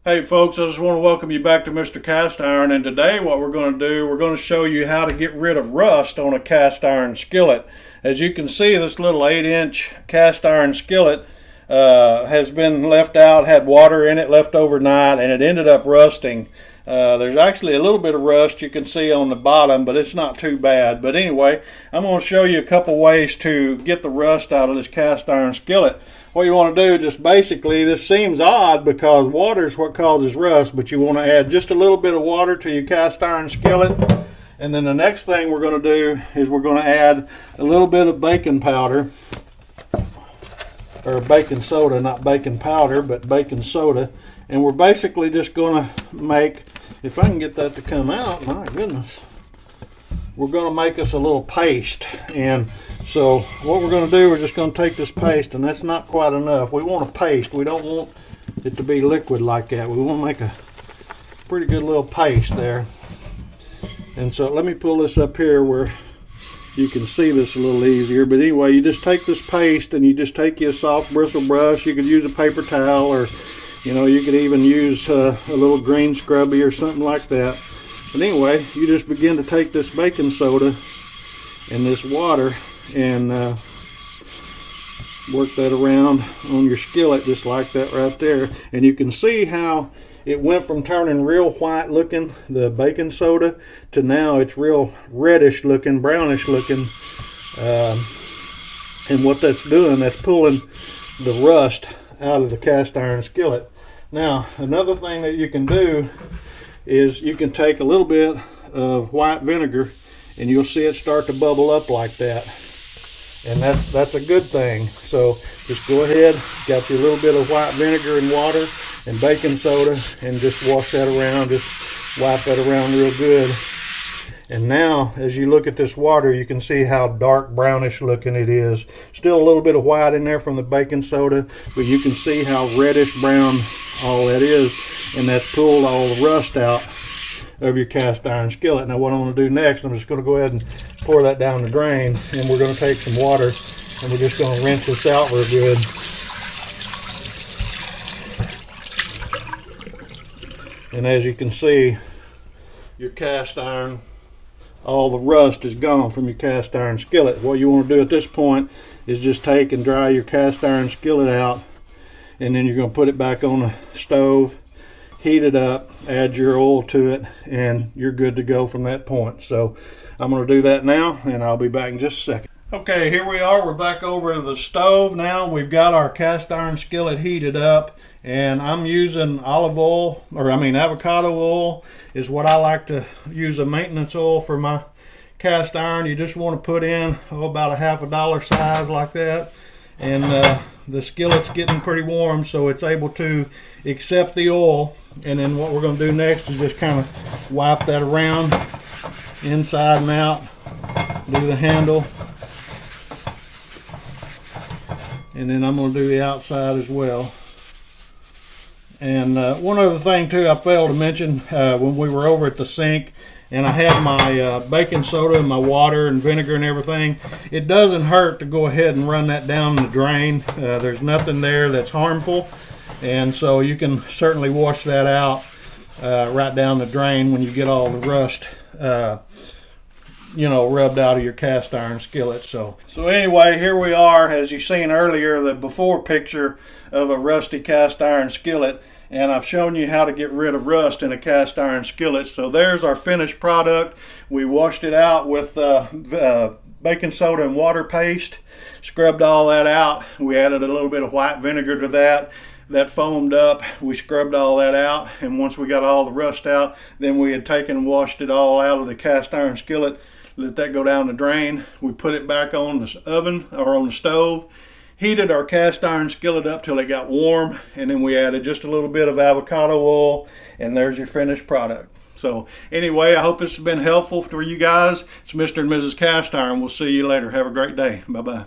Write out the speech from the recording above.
Hey folks, I just want to welcome you back to Mr. Cast Iron, and today what we're going to do, we're going to show you how to get rid of rust on a cast iron skillet. As you can see, this little 8-inch cast iron skillet has been left out, had water in it left overnight, and it ended up rusting. There's actually a little bit of rust you can see on the bottom, but it's not too bad. But anyway, I'm going to show you a couple ways to get the rust out of this cast iron skillet. What you want to do, just basically, this seems odd because water is what causes rust, but you want to add just a little bit of water to your cast iron skillet. And then the next thing we're going to do is we're going to add a little bit of baking powder, or baking soda, not baking powder, but baking soda. And we're basically just going to make, if I can get that to come out, my goodness, we're going to make us a little paste. And so what we're going to do, we're just going to take this paste, and that's not quite enough. We want a paste. We don't want it to be liquid like that. We want to make a pretty good little paste there. And so let me pull this up here where you can see this a little easier. But anyway, you just take this paste and you just take your soft bristle brush. You could use a paper towel, or you could even use a little green scrubby or something like that. But anyway, you just begin to take this baking soda and this water and work that around on your skillet just like that right there. And you can see how it went from turning real white looking, the baking soda, to now it's real reddish looking, brownish looking. And what that's doing, that's pulling the rust out of the cast iron skillet. Now, another thing that you can do is you can take a little bit of white vinegar and you'll see it start to bubble up like that. And that's a good thing. So just go ahead, got your little bit of white vinegar and water and baking soda, and just wash that around, just wipe that around real good. And now, as you look at this water, you can see how dark brownish looking it is. Still a little bit of white in there from the baking soda, but you can see how reddish brown all that is, and that's pulled all the rust out of your cast iron skillet. Now what I'm going to do next, I'm just going to go ahead and pour that down the drain, and we're going to take some water and we're just going to rinse this out real good. And as you can see, your cast iron, all the rust is gone from your cast iron skillet. What you want to do at this point is just take and dry your cast iron skillet out, and then you're going to put it back on the stove, heat it up, add your oil to it, and you're good to go from that point. So I'm going to do that now, and I'll be back in just a second. Okay, here we are. We're back over the stove now. We've got our cast iron skillet heated up, and I'm using avocado oil is what I like to use, a maintenance oil for my cast iron. You just want to put in about a $1/2 size like that, and the skillet's getting pretty warm, so it's able to accept the oil. And then what we're going to do next is just kind of wipe that around inside and out, do the handle, and then I'm going to do the outside as well. And one other thing too I failed to mention, when we were over at the sink and I had my baking soda and my water and vinegar and everything, it doesn't hurt to go ahead and run that down the drain. There's nothing there that's harmful, and so you can certainly wash that out right down the drain when you get all the rust rubbed out of your cast iron skillet. So anyway, here we are, as you seen earlier, the before picture of a rusty cast iron skillet, and I've shown you how to get rid of rust in a cast iron skillet. So there's our finished product. We washed it out with baking soda and water paste, scrubbed all that out. We added a little bit of white vinegar to that foamed up. We scrubbed all that out, and once we got all the rust out, then we had taken and washed it all out of the cast iron skillet, let that go down the drain. We put it back on the oven or on the stove, heated our cast iron skillet up till it got warm, and then we added just a little bit of avocado oil, and there's your finished product. So anyway, I hope this has been helpful for you guys. It's Mr. and Mrs. Cast Iron. We'll see you later. Have a great day. Bye-bye.